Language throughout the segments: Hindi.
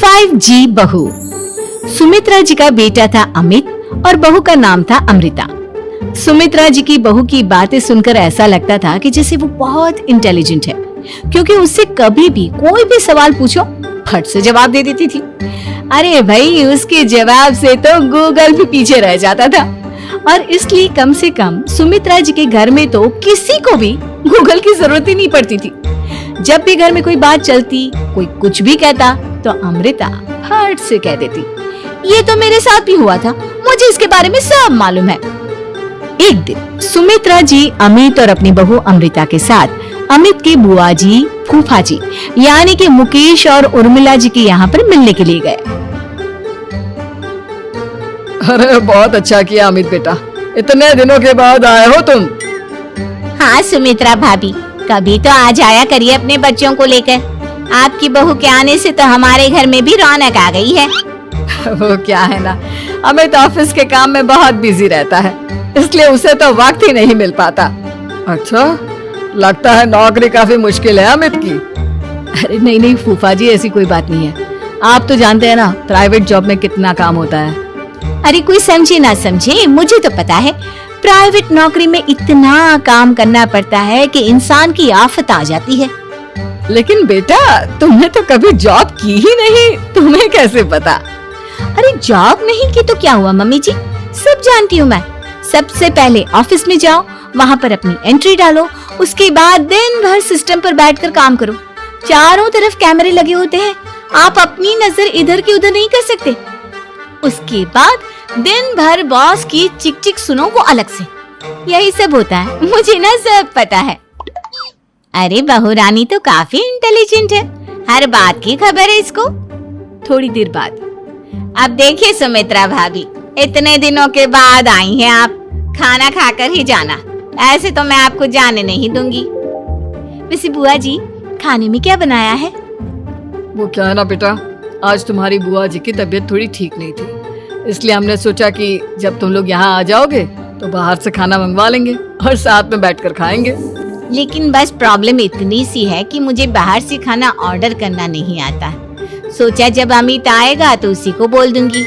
5G बहू। सुमित्रा जी का बेटा था अमित और बहू का नाम था अमृता। सुमित्रा जी की बहू की बातें सुनकर ऐसा लगता था कि जैसे वो बहुत इंटेलिजेंट है, क्योंकि उससे कभी भी कोई भी सवाल पूछो फट से जवाब दे देती थी। अरे भाई, उसके जवाब से तो गूगल भी पीछे रह जाता था। और इसलिए कम से कम सुमित्रा जी के घर में तो किसी को भी गूगल की जरूरत ही नहीं पड़ती थी। जब भी घर में कोई बात चलती, कोई कुछ भी कहता, तो अमृता फट से कह देती, ये तो मेरे साथ भी हुआ था, मुझे इसके बारे में सब मालूम है। एक दिन सुमित्रा जी अमित और अपनी बहू अमृता के साथ अमित के बुआ जी, फूफा जी यानी कि मुकेश और उर्मिला जी के यहाँ पर मिलने के लिए गए। अरे बहुत अच्छा किया अमित बेटा, इतने दिनों के बाद आए हो तुम। हाँ सुमित्रा भाभी, कभी तो आ जाया करिए अपने बच्चों को लेकर। आपकी बहू के आने से तो हमारे घर में भी रौनक आ गई है। वो क्या है ना, अमित ऑफिस के काम में बहुत बिजी रहता है, इसलिए उसे तो वक्त ही नहीं मिल पाता। अच्छा, लगता है नौकरी काफी मुश्किल है अमित की। अरे नहीं फूफा जी, ऐसी कोई बात नहीं है। आप तो जानते हैं ना प्राइवेट जॉब में कितना काम होता है। अरे कोई समझे ना समझे, मुझे तो पता है प्राइवेट नौकरी में इतना काम करना पड़ता है कि इंसान की आफत आ जाती है। लेकिन बेटा, तुमने तो कभी जॉब की ही नहीं, तुम्हें कैसे पता? अरे जॉब नहीं की तो क्या हुआ मम्मी जी, सब जानती हूँ मैं। सबसे पहले ऑफिस में जाओ, वहाँ पर अपनी एंट्री डालो, उसके बाद दिन भर सिस्टम पर बैठकर काम करो। चारों तरफ कैमरे लगे होते हैं, आप अपनी नजर इधर की उधर नहीं कर सकते। उसके बाद दिन भर बॉस की चिक चिक सुनो, वो अलग से। यही सब होता है, मुझे ना सब पता है। अरे बहू रानी तो काफी इंटेलिजेंट है, हर बात की खबर है इसको। थोड़ी देर बाद, अब देखिए सुमित्रा भाभी, इतने दिनों के बाद आई हैं आप, खाना खाकर ही जाना, ऐसे तो मैं आपको जाने नहीं दूंगी। वैसे बुआ जी, खाने में क्या बनाया है? वो क्या है ना बेटा, आज तुम्हारी बुआ जी की तबीयत थोड़ी ठीक नहीं थी, इसलिए हमने सोचा कि जब तुम लोग यहाँ आ जाओगे तो बाहर से खाना मंगवा लेंगे और साथ में बैठकर खाएंगे। लेकिन बस प्रॉब्लम इतनी सी है कि मुझे बाहर से खाना ऑर्डर करना नहीं आता। सोचा जब अमित आएगा तो उसी को बोल दूंगी।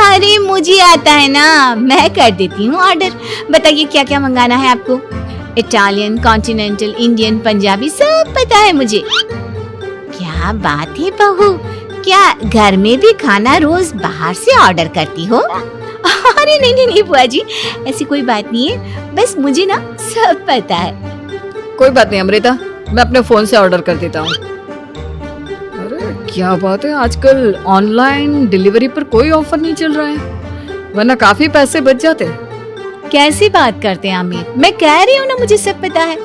अरे मुझे आता है ना, मैं कर देती हूँ ऑर्डर। बताइए क्या क्या मंगाना है आपको? इटालियन, कॉन्टिनेंटल, इंडियन, पंजाबी, सब पता है मुझे। क्या बात है बहू, क्या घर में भी खाना रोज बाहर से ऑर्डर करती हो? अरे नहीं बुआ जी, ऐसी कोई बात नहीं है, बस मुझे ना सब पता है। कोई बात नहीं अमृता, मैं अपने फोन से ऑर्डर कर देता हूँ। अरे क्या बात है, आजकल ऑनलाइन डिलीवरी पर कोई ऑफर नहीं चल रहा है, वरना काफी पैसे बच जाते। कैसी बात करते हैं अमित, मैं कह रही हूँ ना मुझे सब पता है।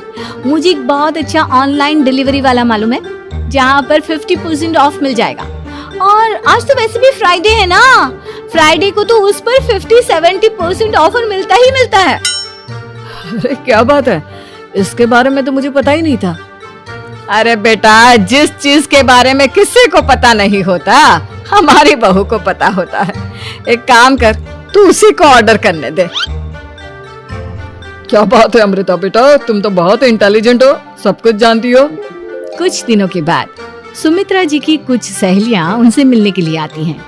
मुझे एक बहुत अच्छा ऑनलाइन डिलीवरी वाला मालूम है, जहाँ पर 50% ऑफ मिल जाएगा। और आज तो वैसे भी फ्राइडे है ना, फ्राइडे को तो उस पर 50-70% ऑफर मिलता ही मिलता है। अरे क्या बात है, इसके बारे में तो मुझे पता ही नहीं था। अरे बेटा, जिस चीज के बारे में किसी को पता नहीं होता, हमारी बहू को पता होता है। एक काम कर, तू उसी को ऑर्डर करने दे। क्या बात है अमृता बेटा, तुम तो बहुत इंटेलिजेंट हो, सब कुछ जानती हो। कुछ दिनों के बाद सुमित्रा जी की कुछ सहेलियां उनसे मिलने के लिए आती हैं।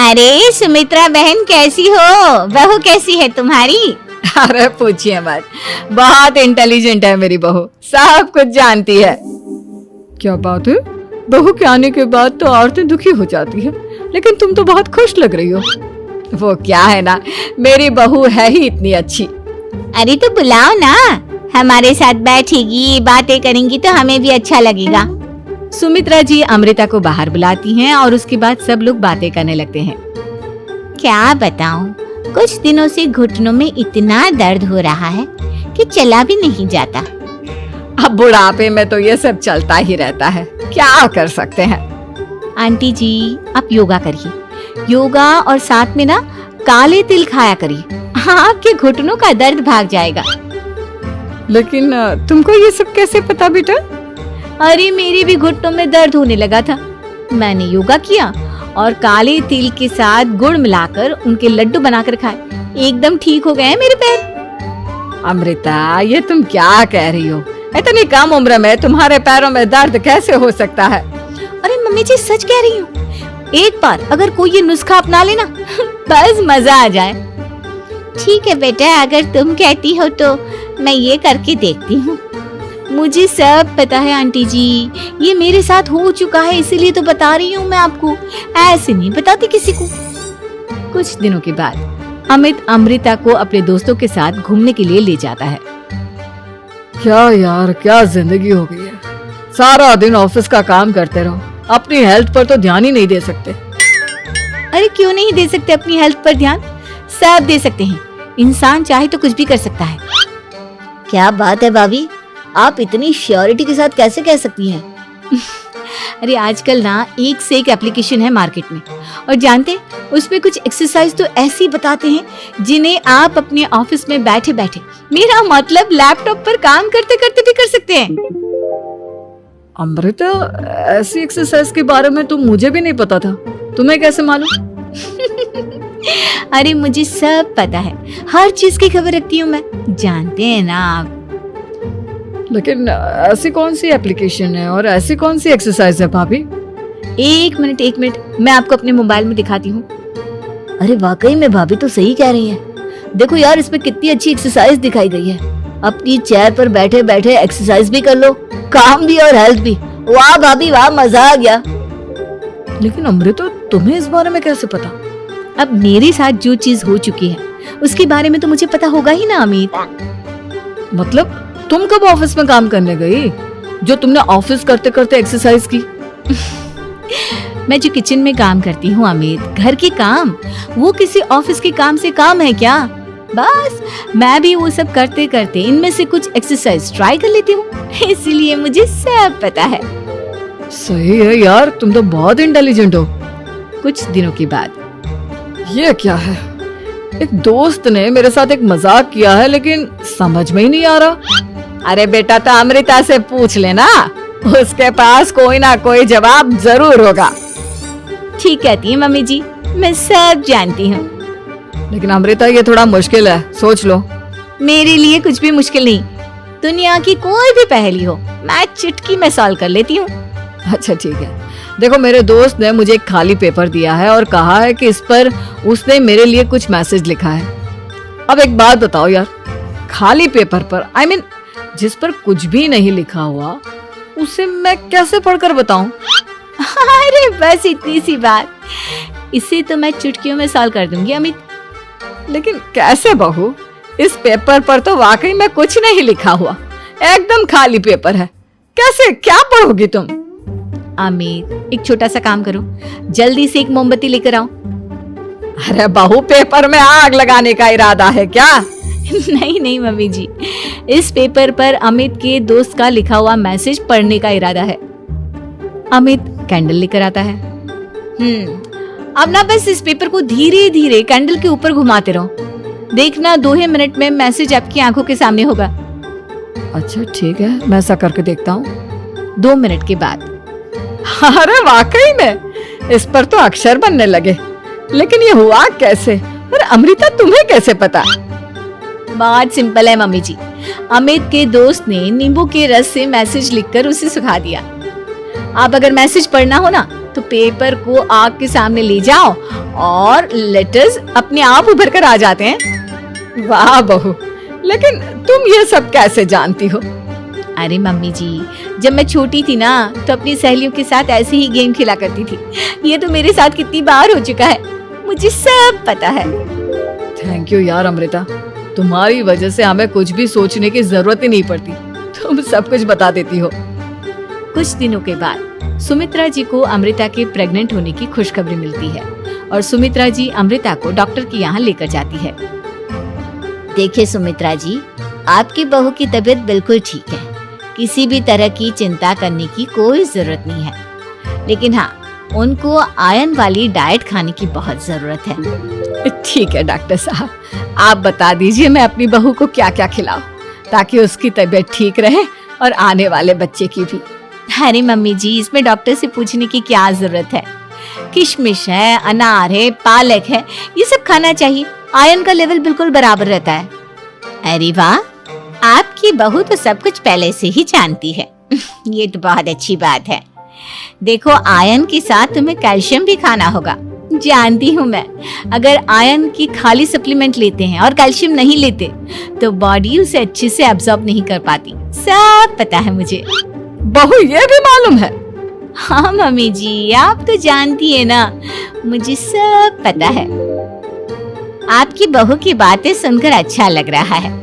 अरे सुमित्रा बहन कैसी हो, बहू कैसी है तुम्हारी? अरे पूछिए मत, बहुत इंटेलिजेंट है मेरी बहू, सब कुछ जानती है। क्या बात है, बहू के आने के बाद तो औरतें दुखी हो जाती है, लेकिन तुम तो बहुत खुश लग रही हो। वो क्या है ना, मेरी बहू है ही इतनी अच्छी। अरे तो बुलाओ ना, हमारे साथ बैठेगी, बातें करेंगी तो हमें भी अच्छा लगेगा। सुमित्रा जी अमृता को बाहर बुलाती हैं और उसके बाद सब लोग बातें करने लगते हैं। क्या बताऊं, कुछ दिनों से घुटनों में इतना दर्द हो रहा है कि चला भी नहीं जाता। अब बुढ़ापे में तो ये सब चलता ही रहता है, क्या कर सकते हैं। आंटी जी, आप योगा करिए, योगा और साथ में ना काले तिल खाया करिए, आपके घुटनों का दर्द भाग जाएगा। लेकिन तुमको ये सब कैसे पता बेटा? अरे मेरे भी घुटनों में दर्द होने लगा था, मैंने योगा किया और काले तिल के साथ गुड़ मिलाकर उनके लड्डू बनाकर खाए, एकदम ठीक हो गए हैं मेरे पैर। अमृता, ये तुम क्या कह रही हो? इतनी कम उम्र में तुम्हारे पैरों में दर्द कैसे हो सकता है? अरे मम्मी जी सच कह रही हूँ। एक बार अगर कोई ये नुस्खा अपना लेना बस मजा आ जाए। ठीक है बेटा, अगर तुम कहती हो तो मैं ये करके देखती हूँ। मुझे सब पता है आंटी जी, ये मेरे साथ हो चुका है, इसीलिए तो बता रही हूँ मैं आपको, ऐसे नहीं बताती किसी को। कुछ दिनों के बाद अमित अमृता को अपने दोस्तों के साथ घूमने के लिए ले जाता है। क्या यार, क्या जिंदगी हो गई है। सारा दिन ऑफिस का काम करते रहो, अपनी हेल्थ पर तो ध्यान ही नहीं दे सकते। अरे क्यों नहीं दे सकते अपनी हेल्थ पर ध्यान? सब दे सकते हैं, इंसान चाहे तो कुछ भी कर सकता है। क्या बात है भाभी, आप इतनी श्योरिटी के साथ कैसे कह सकती हैं? अरे आजकल ना एक से एक एप्लीकेशन है मार्केट में, और जानते उसमें कुछ एक्सरसाइज तो ऐसी बताते हैं जिन्हें आप अपने ऑफिस में बैठे बैठे, मेरा मतलब लैपटॉप पर काम करते करते भी कर सकते हैं। अमृता, ऐसी एक्सरसाइज के बारे में तो मुझे भी नहीं पता था, तुम्हें कैसे मालूम? अरे मुझे सब पता है, हर चीज की खबर रखती हूँ मैं, जानते हैं ना आप। लेकिन ऐसी कौन सी एप्लीकेशन है और ऐसी कौन सी एक्सरसाइज है भाभी? एक मिनट, मैं आपको अपने मोबाइल में दिखाती हूँ। अरे वाकई में भाभी तो सही कह रही हैं। देखो यार, इसमें कितनी अच्छी एक्सरसाइज दिखाई गई है। अपनी चेयर पर बैठे बैठे एक्सरसाइज भी कर लो, काम भी और हेल्थ भी। वाह भाभी वाह, मजा आ गया। लेकिन अमृता, तुम्हें इस बारे में कैसे पता? अब मेरे साथ जो चीज हो चुकी है उसके बारे में तो मुझे पता होगा ही ना अमित। मतलब तुम कब ऑफिस में काम करने गई जो तुमने ऑफिस करते करते एक्सरसाइज की? मैं जो किचन में काम करती हूँ अमित, घर के काम, वो किसी ऑफिस के काम से काम है क्या? बस मैं भी वो सब करते करते इनमें से कुछ एक्सरसाइज ट्राई कर लेती हूँ, इसीलिए मुझे सब पता है। सही है यार, तुम तो बहुत इंटेलिजेंट हो। कुछ दिनों के बाद ये क्या है? एक दोस्त ने मेरे साथ एक मजाक किया है, लेकिन समझ में ही नहीं आ रहा। अरे बेटा, तो अमृता से पूछ लेना, उसके पास कोई ना कोई जवाब जरूर होगा। ठीक कहती है मम्मी जी, मैं सब जानती हूँ। लेकिन अमृता, ये थोड़ा मुश्किल है, सोच लो। मेरे लिए कुछ भी मुश्किल नहीं, दुनिया की कोई भी पहेली हो मैं चुटकी में सॉल्व कर लेती हूँ। अच्छा ठीक है, देखो मेरे दोस्त ने मुझे एक खाली पेपर दिया है और कहा है कि इस पर उसने मेरे लिए कुछ मैसेज लिखा है। अब एक बात बताओ यार, खाली पेपर पर, I mean, जिस पर कुछ भी नहीं लिखा हुआ, उसे मैं कैसे पढ़कर बताऊं? अरे बस इतनी सी बात, इसे तो मैं चुटकियों में सॉल्व कर दूंगी अमित। लेकिन कैसे बहू? इस पेपर पर तो वाकई में कुछ नहीं लिखा हुआ, एकदम खाली पेपर है, कैसे, क्या पढ़ोगी तुम? अमित, एक छोटा सा काम करो, जल्दी से एक मोमबत्ती लेकर आओ। अरे बहू, पेपर में आग लगाने का इरादा है क्या? नहीं मम्मी जी, इस पेपर पर अमित के दोस्त का लिखा हुआ मैसेज पढ़ने का इरादा है। अमित कैंडल लेकर आता है। अब ना बस इस पेपर को धीरे धीरे कैंडल के ऊपर घुमाते रहो, देखना 2 ही मिनट में मैसेज आपकी आंखों के सामने होगा। अच्छा ठीक है, मैं ऐसा करके देखता हूँ। 2 मिनट के बाद, अरे वाकई में इस पर तो अक्षर बनने लगे, लेकिन ये हुआ कैसे? और अमृता, तुम्हें कैसे पता? बहुत सिंपल है मम्मी जी, अमित के दोस्त ने नींबू के रस से मैसेज लिखकर उसे सुखा दिया। आप अगर मैसेज पढ़ना हो ना तो पेपर को आग के सामने ले जाओ और लेटर्स अपने आप उभर कर आ जाते हैं। वाह बहू, लेकिन तुम ये सब कैसे जानती हो? अरे मम्मी जी, जब मैं छोटी थी ना तो अपनी सहेलियों के साथ ऐसे ही गेम खेला करती थी। ये तो मेरे साथ कितनी बार हो चुका है, मुझे सब पता है। थैंक यू यार अमृता, तुम्हारी वजह से हमें कुछ भी सोचने की जरूरत ही नहीं पड़ती, तुम सब कुछ बता देती हो। कुछ दिनों के बाद सुमित्रा जी को अमृता के प्रेग्नेंट होने की खुशखबरी मिलती है और सुमित्रा जी अमृता को डॉक्टर के यहाँ लेकर जाती है। देखिए सुमित्रा जी, आपकी बहू की तबीयत बिल्कुल ठीक है, किसी भी तरह की चिंता करने की कोई जरूरत नहीं है। लेकिन हाँ, उनको आयरन वाली डाइट खाने की बहुत जरूरत है। ठीक है डॉक्टर साहब, आप बता दीजिए मैं अपनी बहू को क्या क्या खिलाऊं ताकि उसकी तबीयत ठीक रहे और आने वाले बच्चे की भी। अरे मम्मी जी, इसमें डॉक्टर से पूछने की क्या जरूरत है, किशमिश है, अनार है, पालक है, ये सब खाना चाहिए, आयरन का लेवल बिल्कुल बराबर रहता है। अरे वाह, आपकी बहू तो सब कुछ पहले से ही जानती है। ये तो बहुत अच्छी बात है। देखो, आयरन के साथ तुम्हें कैल्शियम भी खाना होगा। जानती हूँ मैं, अगर आयरन की खाली सप्लीमेंट लेते हैं और कैल्शियम नहीं लेते तो बॉडी उसे अच्छे से एब्जॉर्ब नहीं कर पाती। सब पता है मुझे। बहू ये भी मालूम है? हाँ मम्मी जी, आप तो जानती है ना, मुझे सब पता है। आपकी बहू की बातें सुनकर अच्छा लग रहा है।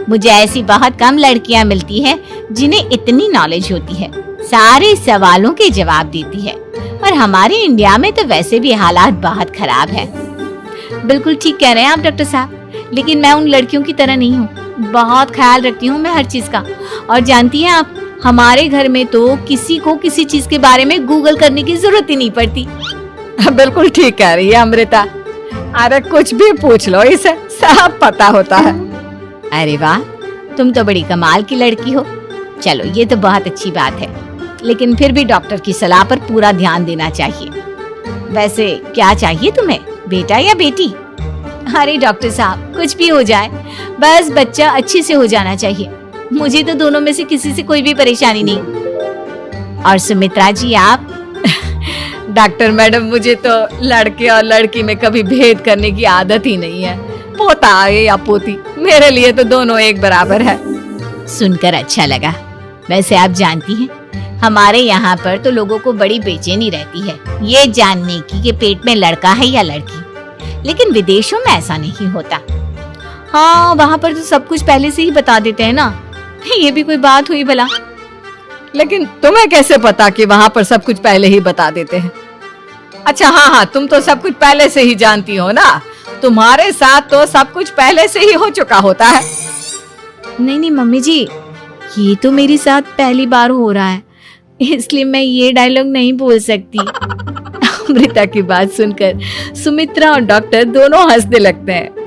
मुझे ऐसी बहुत कम लड़कियां मिलती है जिन्हें इतनी नॉलेज होती है, सारे सवालों के जवाब देती है। और हमारे इंडिया में तो वैसे भी हालात बहुत खराब है। बिल्कुल ठीक कह रहे हैं आप डॉक्टर साहब, लेकिन मैं उन लड़कियों की तरह नहीं हूँ। बहुत ख्याल रखती हूँ मैं हर चीज का। और जानती हैं आप, हमारे घर में तो किसी को किसी चीज के बारे में गूगल करने की जरूरत ही नहीं पड़ती। बिल्कुल ठीक कह रही है अमृता। अरे कुछ भी पूछ लो, इसे सब पता होता है। अरे वाह, तुम तो बड़ी कमाल की लड़की हो। चलो, ये तो बहुत अच्छी बात है, लेकिन फिर भी डॉक्टर की सलाह पर पूरा ध्यान देना चाहिए। वैसे क्या चाहिए तुम्हें, बेटा या बेटी? अरे डॉक्टर साहब, कुछ भी हो जाए, बस बच्चा अच्छे से हो जाना चाहिए। मुझे तो दोनों में से किसी से कोई भी परेशानी नहीं। और सुमित्रा जी, आप? डॉक्टर मैडम, मुझे तो लड़के और लड़की में कभी भेद करने की आदत ही नहीं है। पोता आए या पोती, मेरे लिए तो दोनों एक बराबर है। सुनकर अच्छा लगा। वैसे आप जानती हैं, हमारे यहाँ पर तो लोगों को बड़ी बेचैनी रहती है ये जानने की कि पेट में लड़का है या लड़की, लेकिन विदेशों में ऐसा नहीं होता। हाँ, वहाँ पर तो सब कुछ पहले से ही बता देते हैं ना। ये भी कोई बात हुई भला? लेकिन तुम्हें कैसे पता कि वहाँ पर सब कुछ पहले ही बता देते हैं? अच्छा हाँ, तुम तो सब कुछ पहले से ही जानती हो ना। तुम्हारे साथ तो सब कुछ पहले से ही हो चुका होता है। नहीं मम्मी जी, ये तो मेरे साथ पहली बार हो रहा है, इसलिए मैं ये डायलॉग नहीं बोल सकती। अमृता की बात सुनकर सुमित्रा और डॉक्टर दोनों हंसने लगते हैं।